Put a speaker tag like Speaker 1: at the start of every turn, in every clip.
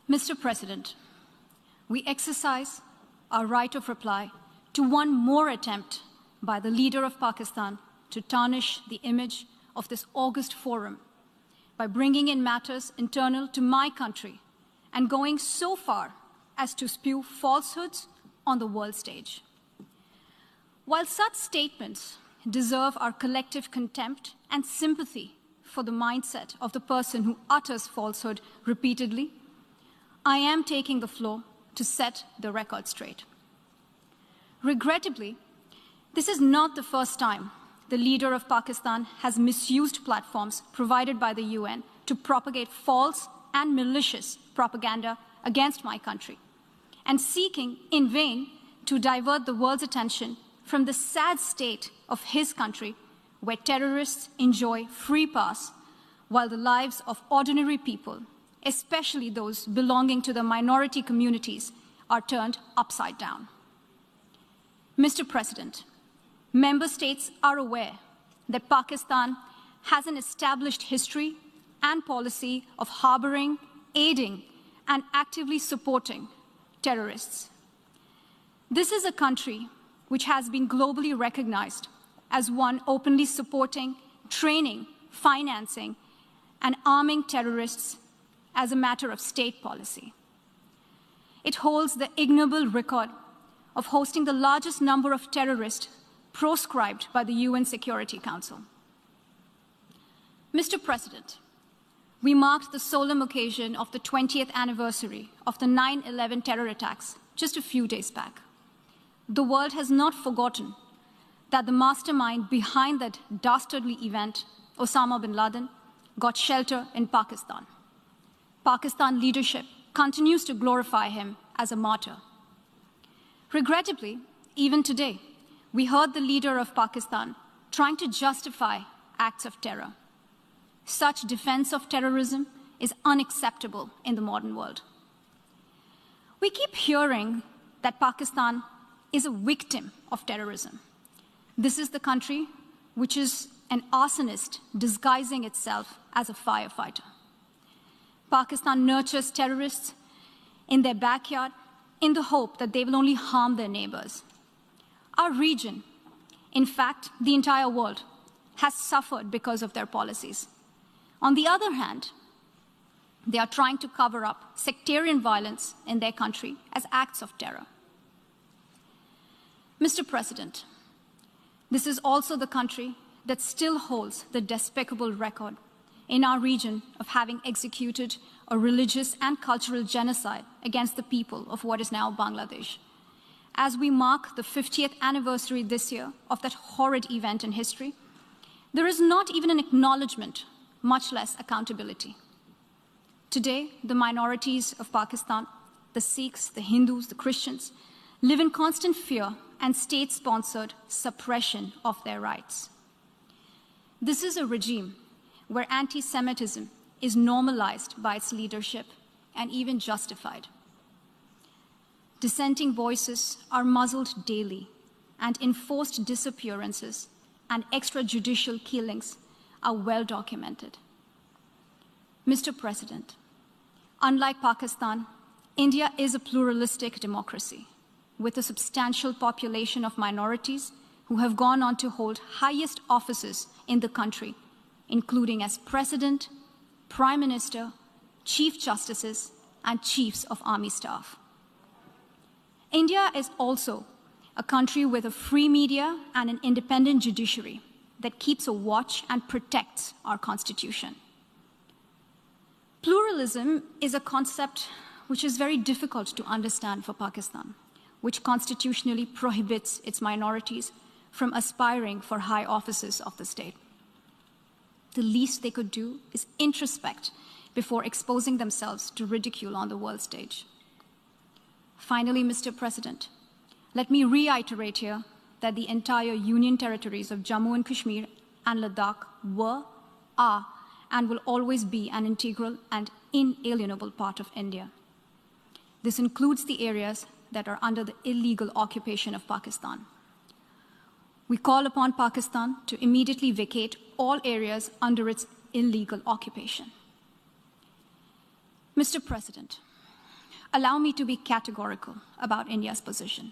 Speaker 1: Mr. President, we exercise our right of reply to one more attempt by the leader of Pakistan to tarnish the image of this august forum by bringing in matters internal to my country and going so far as to spew falsehoods on the world stage. While such statements deserve our collective contempt and sympathy for the mindset of the person who utters falsehood repeatedly, I am taking the floor to set the record straight. Regrettably, this is not the first time the leader of Pakistan has misused platforms provided by the UN to propagate false and malicious propaganda against my country, and seeking in vain to divert the world's attention from the sad state of his country, where terrorists enjoy free pass while the lives of ordinary people, especially those belonging to the minority communities, are turned upside down. Mr. President, member states are aware that Pakistan has an established history and policy of harboring, aiding, and actively supporting terrorists. This is a country which has been globally recognized as one openly supporting, training, financing, and arming terrorists as a matter of state policy. It holds the ignoble record of hosting the largest number of terrorists proscribed by the UN Security Council. Mr. President, we marked the solemn occasion of the 20th anniversary of the 9/11 terror attacks just a few days back. The world has not forgotten that the mastermind behind that dastardly event, Osama bin Laden, got shelter in Pakistan. Pakistan leadership continues to glorify him as a martyr. Regrettably, even today, we heard the leader of Pakistan trying to justify acts of terror. Such defense of terrorism is unacceptable in the modern world. We keep hearing that Pakistan is a victim of terrorism. This is the country which is an arsonist disguising itself as a firefighter. Pakistan nurtures terrorists in their backyard in the hope that they will only harm their neighbors. Our region, in fact, the entire world, has suffered because of their policies. On the other hand, they are trying to cover up sectarian violence in their country as acts of terror. Mr. President, this is also the country that still holds the despicable record in our region of having executed a religious and cultural genocide against the people of what is now Bangladesh. As we mark the 50th anniversary this year of that horrid event in history, there is not even an acknowledgement, much less accountability. Today, the minorities of Pakistan, the Sikhs, the Hindus, the Christians, live in constant fear and state-sponsored suppression of their rights. This is a regime where anti-Semitism is normalized by its leadership and even justified. Dissenting voices are muzzled daily, and enforced disappearances and extrajudicial killings are well documented. Mr. President, unlike Pakistan, India is a pluralistic democracy with a substantial population of minorities who have gone on to hold highest offices in the country, including as President, Prime Minister, Chief Justices, and Chiefs of Army Staff. India is also a country with a free media and an independent judiciary that keeps a watch and protects our Constitution. Pluralism is a concept which is very difficult to understand for Pakistan, which constitutionally prohibits its minorities from aspiring for high offices of the state. The least they could do is introspect before exposing themselves to ridicule on the world stage. Finally, Mr. President, let me reiterate here that the entire Union territories of Jammu and Kashmir and Ladakh were, are, and will always be an integral and inalienable part of India. This includes the areas that are under the illegal occupation of Pakistan. We call upon Pakistan to immediately vacate all areas under its illegal occupation. Mr. President, allow me to be categorical about India's position.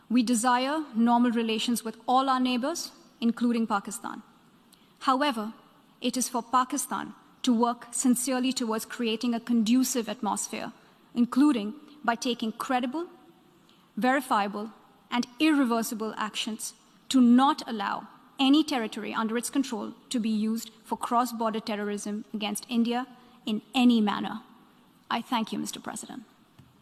Speaker 1: We desire normal relations with all our neighbors, including Pakistan. However, it is for Pakistan to work sincerely towards creating a conducive atmosphere, including by taking credible, verifiable, and irreversible actions to not allow any territory under its control to be used for cross-border terrorism against India in any manner. I thank you, Mr. President.